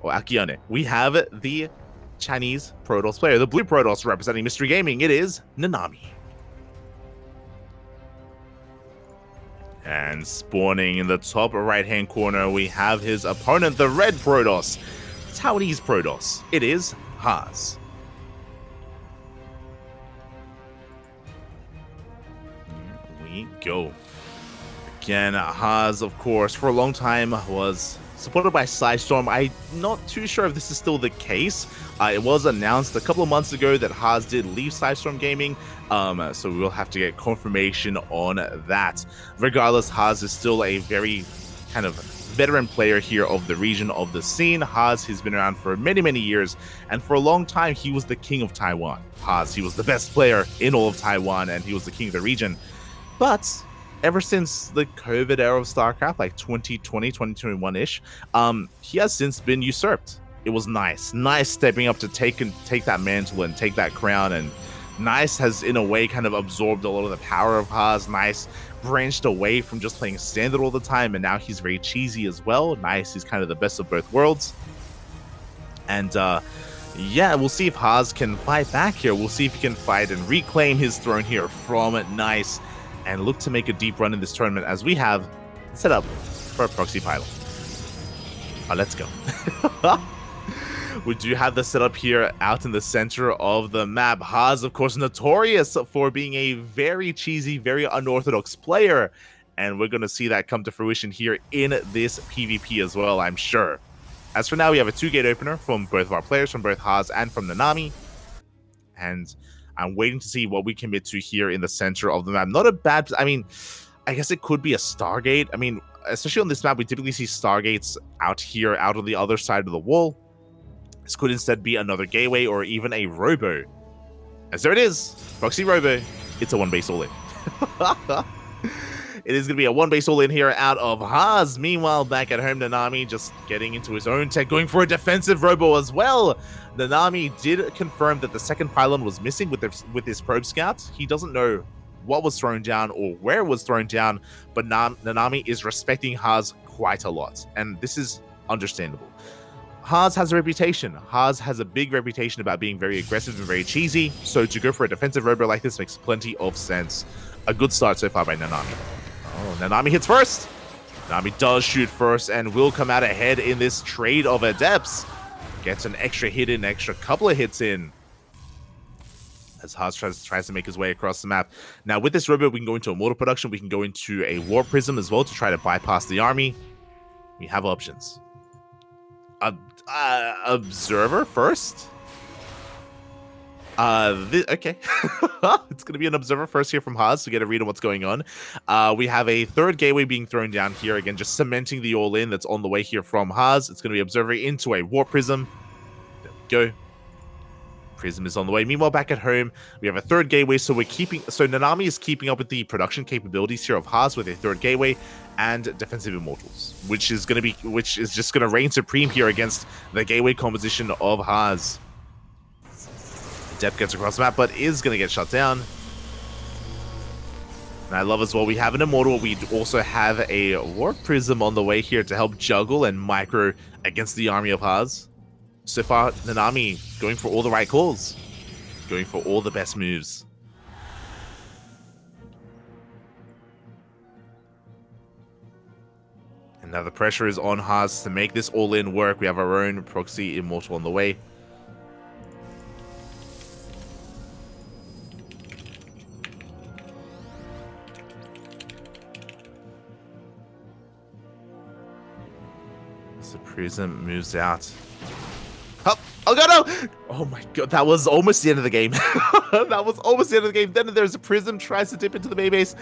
or Akiane, we have the Chinese Protoss player, the blue Protoss representing Mystery Gaming. It is Nanami. And spawning in the top right-hand corner, we have his opponent, the red Protoss, Taiwanese Protoss. It is Haas. Here we go. Again, Haas, of course, for a long time was supported by Psystorm. I'm not too sure if this is still the case. It was announced a couple of months ago that Haas did leave Psystorm Gaming, so we will have to get confirmation on that. Regardless, Haas is still a very kind of veteran player here of the region, of the scene. Haas has been around for many, many years, and for a long time, he was the king of Taiwan. Haas, he was the best player in all of Taiwan, and he was the king of the region. But ever since the COVID era of StarCraft, like 2020, 2021-ish, he has since been usurped. It was Nice stepping up to take that mantle and take that crown, and Nice has, in a way, kind of absorbed a lot of the power of Haas. Nice branched away from just playing standard all the time, and now he's very cheesy as well. Nice is kind of the best of both worlds. And yeah, we'll see if Haas can fight back here. We'll see if he can fight and reclaim his throne here from Nice, and look to make a deep run in this tournament, as we have set up for a proxy pilot. Let's go. We do have the setup here out in the center of the map. Haas, of course, notorious for being a very cheesy, very unorthodox player, and we're going to see that come to fruition here in this PvP as well, I'm sure. As for now, we have a 2-gate opener from both of our players, from both Haas and from Nanami, and I'm waiting to see what we commit to here in the center of the map. Not a bad... I mean, I guess it could be a Stargate. I mean, especially on this map, we typically see Stargates out here, out on the other side of the wall. This could instead be another gateway or even a Robo. As there it is, Proxy Robo. It's a 1-base all-in. It is going to be a 1-base all-in here out of Haas. Meanwhile, back at home, Nanami just getting into his own tech, going for a defensive Robo as well. Nanami did confirm that the second pylon was missing with his probe scout. He doesn't know what was thrown down or where it was thrown down, but Nanami is respecting Haas quite a lot, and this is understandable. Haas has a reputation. Haas has a big reputation about being very aggressive and very cheesy, so to go for a defensive Robo like this makes plenty of sense. A good start so far by Nanami. Oh, Nanami hits first. Nanami does shoot first and will come out ahead in this trade of Adepts. Gets an extra hit in, extra couple of hits in, as Haas tries to make his way across the map. Now, with this Robo, we can go into a mortar production. We can go into a War Prism as well to try to bypass the army. We have options. Observer first? Okay. It's going to be an Observer first here from Haas to get a read on what's going on. We have a third gateway being thrown down here. Again, just cementing the all-in that's on the way here from Haas. It's going to be Observer into a War Prism. There we go. Prism is on the way. Meanwhile, back at home, we have a third gateway. So Nanami is keeping up with the production capabilities here of Haas with a third gateway and defensive immortals, which is just going to reign supreme here against the gateway composition of Haas. Adept gets across the map, but is going to get shut down. And I love as well, we have an immortal. We also have a Warp Prism on the way here to help juggle and micro against the army of Haas. So far, Nanami going for all the right calls, going for all the best moves. And now the pressure is on Haas to make this all-in work. We have our own proxy immortal on the way. So Prism moves out. Oh god, no! Oh my god, that was almost the end of the game. That was almost the end of the game. Then there's a Prism, tries to dip into the main base,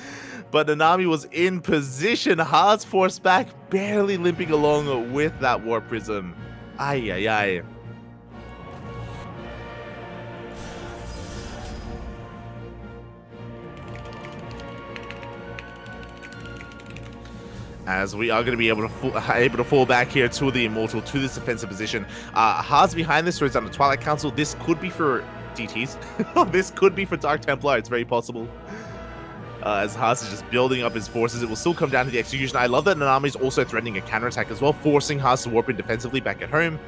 but Nanami was in position. Haas forced back, barely limping along with that War Prism. Ay, ay, ay. As we are going to be able to fall back here to the Immortal, to this defensive position. Haas behind this, throws down the Twilight Council. This could be for DTs. This could be for Dark Templar. It's very possible. As Haas is just building up his forces, it will still come down to the execution. I love that Nanami is also threatening a counterattack as well, forcing Haas to warp in defensively back at home.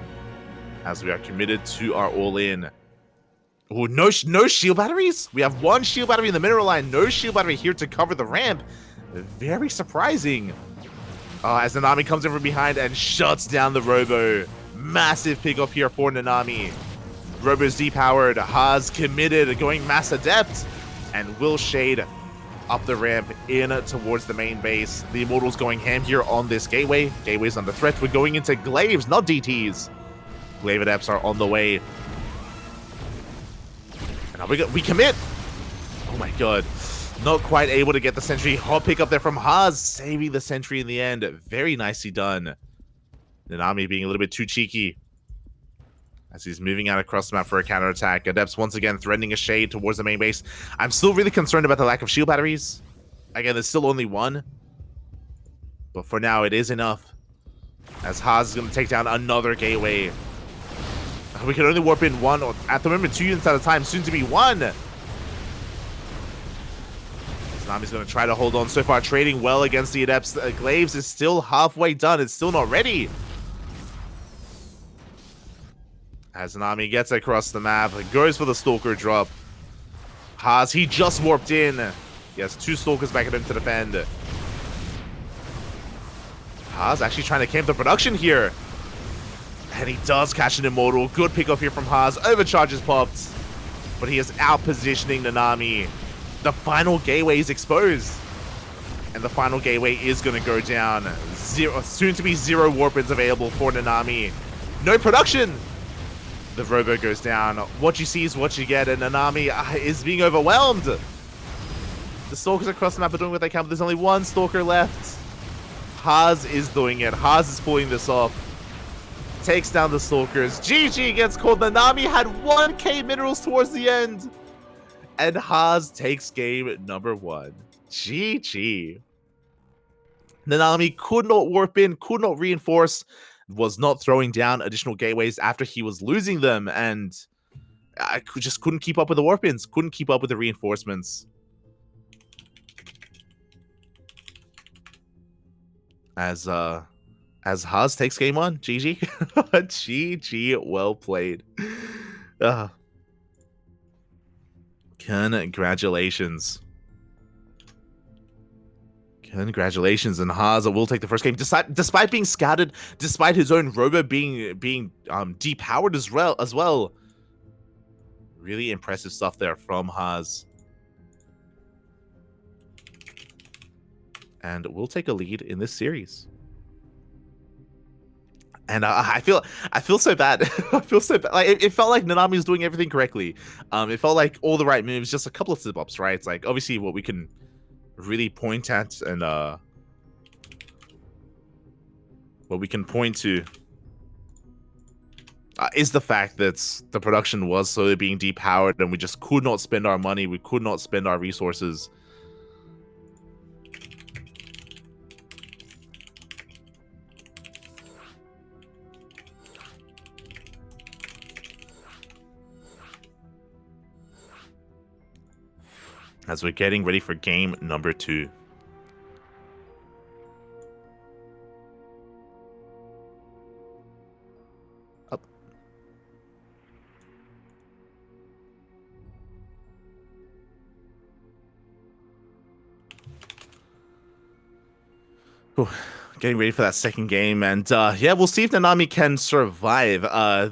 as we are committed to our all-in. Oh, no shield batteries? We have one shield battery in the mineral line, no shield battery here to cover the ramp. Very surprising. As Nanami comes in from behind and shuts down the Robo. Massive pick off here for Nanami. Robo's depowered, Haas committed, going Mass Adept, and will shade up the ramp in towards the main base. The Immortals going ham here on this gateway. Gateway's under threat. We're going into Glaives, not DTs. Glaive Adepts are on the way. And we commit. Oh my god. Not quite able to get the sentry. Hot pick up there from Haas, saving the sentry in the end. Very nicely done. Nanami being a little bit too cheeky as he's moving out across the map for a counterattack. Adepts once again threatening a shade towards the main base. I'm still really concerned about the lack of shield batteries. Again, there's still only one. But for now, it is enough. As Haas is going to take down another gateway. We can only warp in one, or at the moment 2 units at a time, soon to be 1. Nanami's going to try to hold on. So far, trading well against the Adepts. Glaives is still halfway done. It's still not ready. As Nanami gets across the map, goes for the Stalker drop. Haas, he just warped in. He has 2 Stalkers back at him to defend. Haas actually trying to camp the production here. And he does catch an Immortal. Good pick off here from Haas. Overcharge is popped. But he is out-positioning Nanami. The final gateway is exposed. And the final gateway is going to go down. Soon to be 0 warp-ins available for Nanami. No production! The Robo goes down. What you see is what you get, and Nanami is being overwhelmed. The Stalkers across the map are doing what they can, but there's only 1 Stalker left. Haas is doing it. Haas is pulling this off. Takes down the Stalkers. GG gets called. Nanami had 1k minerals towards the end. And Haas takes game number 1. GG. Nanami could not warp in, could not reinforce, was not throwing down additional gateways after he was losing them, and I just couldn't keep up with the warp-ins, couldn't keep up with the reinforcements. As Haas takes game 1, GG. GG, well played. Congratulations. Congratulations, and Haas will take the first game despite being scouted, despite his own Robo being depowered as well. Really impressive stuff there from Haas. And we'll take a lead in this series. And I feel so bad. I feel so bad. Like it felt like Nanami was doing everything correctly. It felt like all the right moves, just a couple of slip-ups, right? It's like obviously what we can really point at and what we can point to is the fact that the production was slowly being depowered and we just could not spend our money, we could not spend our resources. As we're getting ready for game number 2. Up. Ooh, getting ready for that second game, and yeah, we'll see if Nanami can survive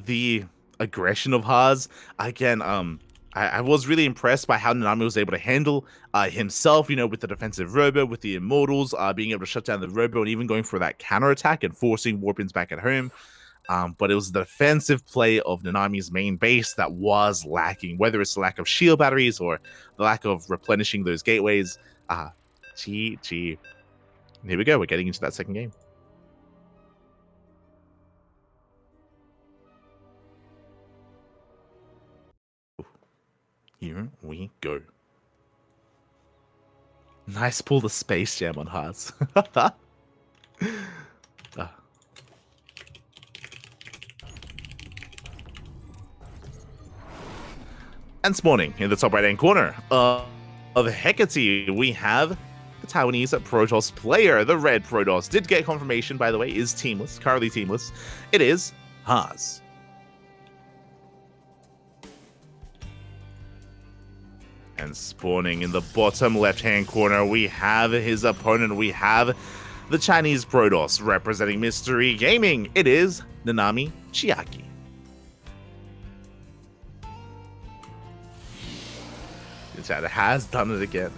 the aggression of Haas. Again, I was really impressed by how Nanami was able to handle himself, you know, with the defensive Robo, with the Immortals, being able to shut down the Robo and even going for that counterattack and forcing warp-ins back at home. But it was the defensive play of Nanami's main base that was lacking, whether it's the lack of shield batteries or the lack of replenishing those gateways. GG. Here we go. We're getting into that second game. Here we go. Nice pull the Space Jam on Haas. And spawning in the top right-hand corner of Hecate, we have the Taiwanese Protoss player. The red Protoss did get confirmation, by the way, is teamless, currently teamless. It is Haas. And spawning in the bottom left-hand corner, we have his opponent. We have the Chinese Protoss representing Mystery Gaming. It is Nanami Chiaki. It has done it again.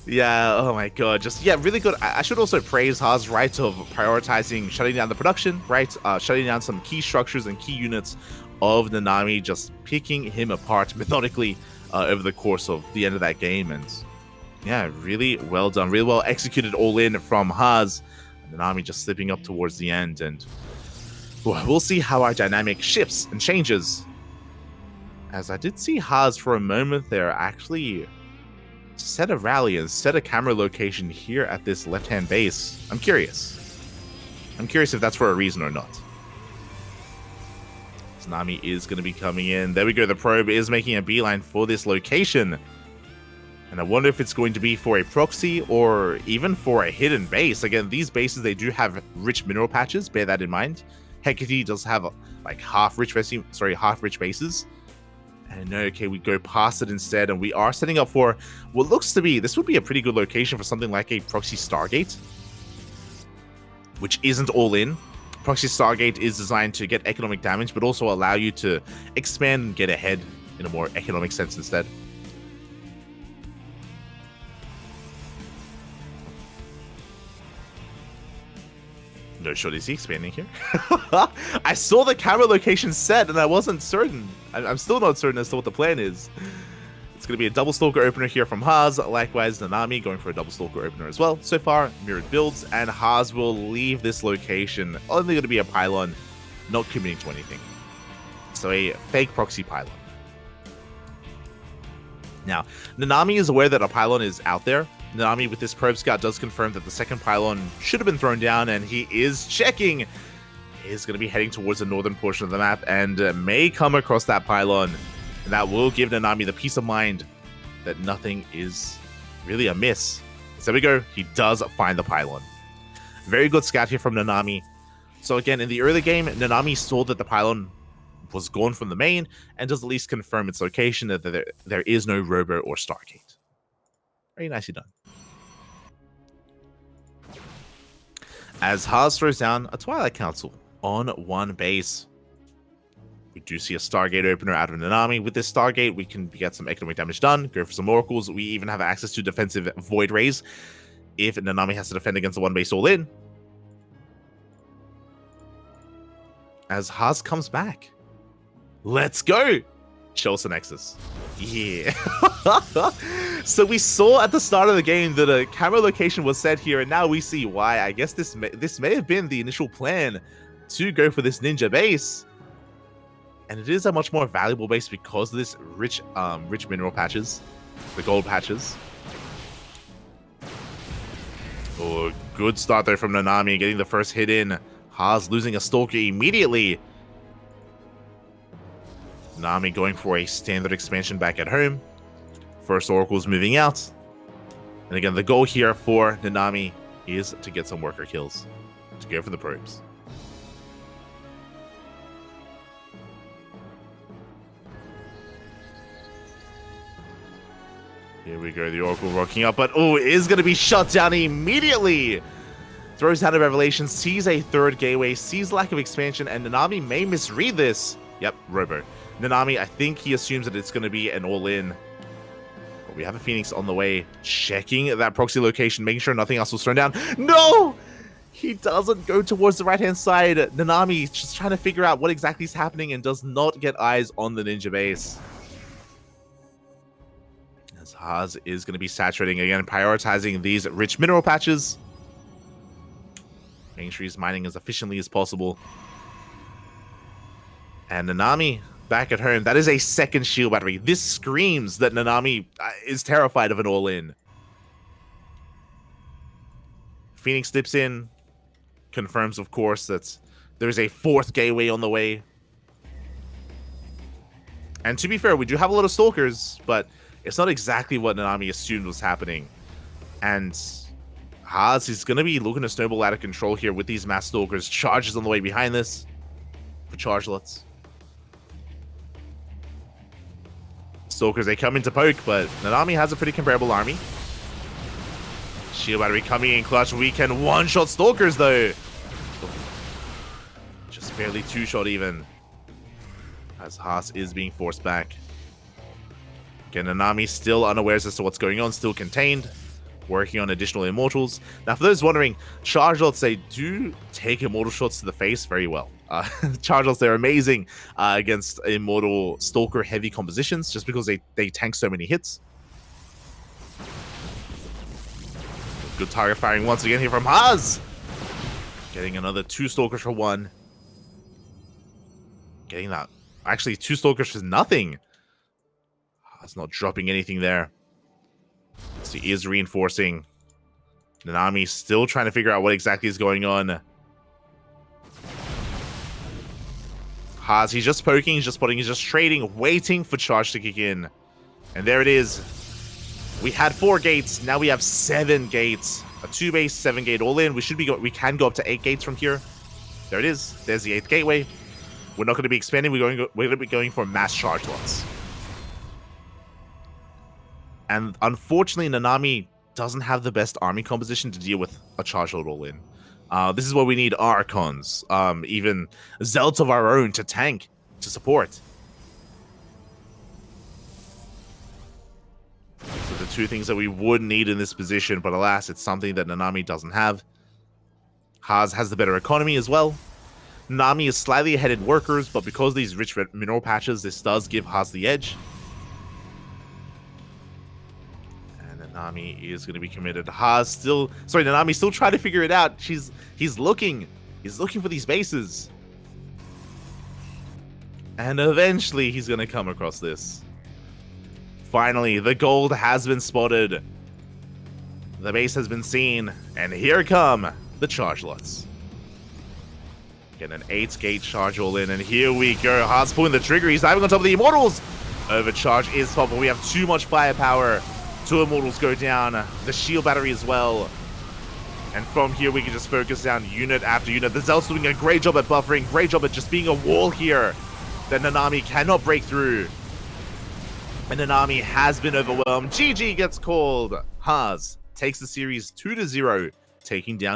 Yeah, oh my god, just, yeah, really good. I should also praise Ha's right of prioritizing shutting down the production, right? Shutting down some key structures and key units of Nanami, just picking him apart methodically over the course of the end of that game. And yeah, really well done, really well executed all in from Haas. Nanami just slipping up towards the end, and we'll see how our dynamic shifts and changes. As I did see Haas for a moment there actually set a rally and set a camera location here at this left-hand base. I'm curious. I'm curious if that's for a reason or not. Nanami is going to be coming in. There we go. The probe is making a beeline for this location. And I wonder if it's going to be for a proxy or even for a hidden base. Again, these bases, they do have rich mineral patches. Bear that in mind. Hecate does have like half rich bases. And no, okay, we go past it instead, and we are setting up for what looks to be, this would be a pretty good location for something like a proxy Stargate, which isn't all in. Proxy Stargate is designed to get economic damage, but also allow you to expand and get ahead in a more economic sense instead. No shot, is he expanding here? I saw the camera location set and I wasn't certain. I'm still not certain as to what the plan is. It's going to be a double stalker opener here from Haas. Likewise, Nanami going for a double stalker opener as well. So far, mirrored builds, and Haas will leave this location. Only going to be a pylon, not committing to anything. So a fake proxy pylon. Now, Nanami is aware that a pylon is out there. Nanami with this probe scout does confirm that the second pylon should have been thrown down, and he is checking. He is going to be heading towards the northern portion of the map and may come across that pylon. And that will give Nanami the peace of mind that nothing is really amiss. So there we go. He does find the pylon. Very good scout here from Nanami. So again, in the early game, Nanami saw that the pylon was gone from the main and does at least confirm its location, that there is no robo or Stargate. Very nicely done. As Haas throws down a Twilight Council on one base. We do see a Stargate opener out of Nanami. With this Stargate, we can get some economic damage done, go for some oracles. We even have access to defensive void rays if Nanami has to defend against the one base all in. As Haas comes back. Let's go! Chelsea Nexus. Yeah. So we saw at the start of the game that a camera location was set here, and now we see why. I guess this may have been the initial plan to go for this ninja base. And it is a much more valuable base because of this rich mineral patches, the gold patches. Oh, good start there from Nanami, getting the first hit in. Haas losing a stalker immediately. Nanami going for a standard expansion back at home. First oracles moving out. And again, the goal here for Nanami is to get some worker kills, to go for the probes. Here we go, the Oracle rocking up, but oh, it is going to be shut down immediately. Throws down a revelation, sees a third gateway, sees lack of expansion, and Nanami may misread this. Yep, Robo. Nanami, I think he assumes that it's going to be an all-in. But we have a Phoenix on the way, checking that proxy location, making sure nothing else was thrown down. No! He doesn't go towards the right-hand side. Nanami just trying to figure out what exactly is happening and does not get eyes on the ninja base. Haas is going to be saturating again, prioritizing these rich mineral patches. Making sure he's mining as efficiently as possible. And Nanami back at home. That is a second shield battery. This screams that Nanami is terrified of an all-in. Phoenix dips in. Confirms, of course, that there's a fourth gateway on the way. And to be fair, we do have a lot of stalkers, but it's not exactly what Nanami assumed was happening. And Haas is going to be looking to snowball out of control here with these mass stalkers. Charges on the way behind this for chargelets. Stalkers, they come in to poke, but Nanami has a pretty comparable army. Shield Battery coming in clutch. We can one-shot Stalkers, though. Just barely two-shot even. As Haas is being forced back. Again, Nanami still unawares as to what's going on, still contained. Working on additional Immortals. Now, for those wondering, Charge Lots, they do take Immortal shots to the face very well. Charge Lots, they're amazing against Immortal Stalker heavy compositions, just because they tank so many hits. Good target firing once again here from Haas. Getting another 2 Stalkers for 1. Getting that. Actually, 2 Stalkers for nothing. Haas not dropping anything there. So he is reinforcing. Nanami still trying to figure out what exactly is going on. Haas, he's just poking, he's just spotting, he's just trading, waiting for charge to kick in. And there it is. We had 4 gates, now we have 7 gates. A 2-base, 7-gate all-in. We can go up to 8 gates from here. There it is. There's the 8th gateway. We're not going to be expanding, we're going to be going for mass charge lots. And unfortunately, Nanami doesn't have the best army composition to deal with a charge load all-in. This is where we need Archons, even Zealots of our own to tank, to support. So the 2 things that we would need in this position, but alas, it's something that Nanami doesn't have. Haas has the better economy as well. Nanami is slightly ahead in workers, but because of these rich mineral patches, this does give Haas the edge. Nanami is going to be committed. Nanami still trying to figure it out. He's looking for these bases. And eventually he's going to come across this. Finally, the gold has been spotted. The base has been seen. And here come the charge lots. Get an 8-gate charge all in. And here we go. Haas pulling the trigger. He's diving on top of the Immortals. Overcharge is spot, but we have too much firepower. 2 Immortals go down, the shield battery as well. And from here, we can just focus down unit after unit. The Zealot's doing a great job at buffering, great job at just being a wall here that Nanami cannot break through. And Nanami has been overwhelmed. GG gets called. Haas takes the series 2-0, taking down